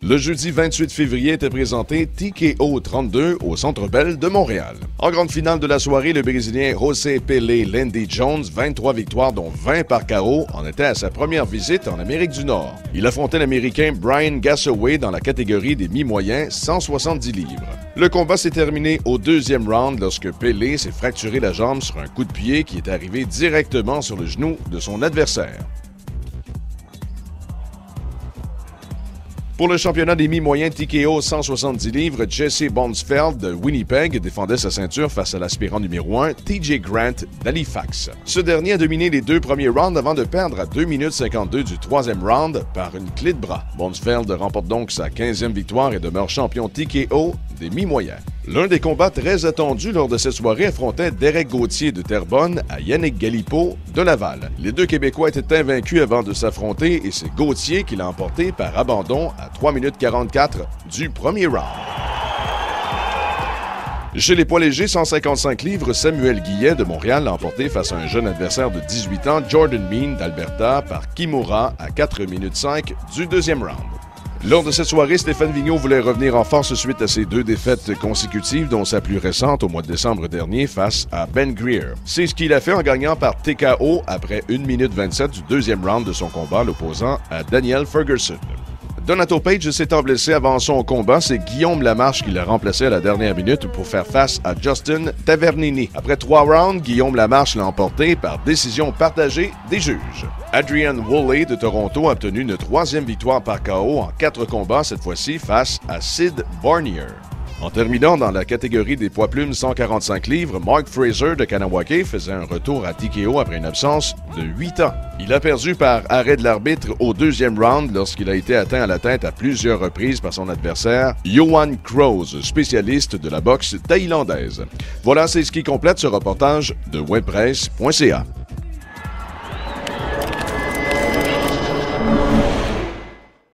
Le jeudi 28 février était présenté TKO 32 au Centre Bell de Montréal. En grande finale de la soirée, le Brésilien José Pelé Landy Jones, 23 victoires dont 20 par KO, en était à sa première visite en Amérique du Nord. Il affrontait l'Américain Brian Gassaway dans la catégorie des mi-moyens, 170 livres. Le combat s'est terminé au deuxième round lorsque Pelé s'est fracturé la jambe sur un coup de pied qui est arrivé directement sur le genou de son adversaire. Pour le championnat des mi-moyens TKO 170 livres, Jesse Bonsfeld de Winnipeg défendait sa ceinture face à l'aspirant numéro 1, TJ Grant d'Halifax. Ce dernier a dominé les deux premiers rounds avant de perdre à 2 minutes 52 du troisième round par une clé de bras. Bonsfeld remporte donc sa 15e victoire et demeure champion TKO des mi-moyens. L'un des combats très attendus lors de cette soirée affrontait Derek Gauthier de Terrebonne à Yannick Galipeau de Laval. Les deux Québécois étaient invaincus avant de s'affronter et c'est Gauthier qui l'a emporté par abandon à 3 minutes 44 du premier round. Chez les poids légers, 155 livres, Samuel Guillet de Montréal l'a emporté face à un jeune adversaire de 18 ans, Jordan Mean d'Alberta, par Kimura à 4 minutes 5 du deuxième round. Lors de cette soirée, Stéphane Vigneault voulait revenir en force suite à ses 2 défaites consécutives, dont sa plus récente au mois de décembre dernier face à Ben Greer. C'est ce qu'il a fait en gagnant par TKO après 1 minute 27 du deuxième round de son combat, l'opposant à Daniel Ferguson. Donato Page s'étant blessé avant son combat, c'est Guillaume Lamarche qui l'a remplacé à la dernière minute pour faire face à Justin Tavernini. Après 3 rounds, Guillaume Lamarche l'a emporté par décision partagée des juges. Adrian Woolley de Toronto a obtenu une 3e victoire par KO en 4 combats, cette fois-ci face à Sid Barnier. En terminant dans la catégorie des poids plumes 145 livres, Mark Fraser de Kanawake faisait un retour à TKO après une absence de 8 ans. Il a perdu par arrêt de l'arbitre au deuxième round lorsqu'il a été atteint à la tête à plusieurs reprises par son adversaire, Johan Kroos, spécialiste de la boxe thaïlandaise. Voilà, c'est ce qui complète ce reportage de webpresse.ca.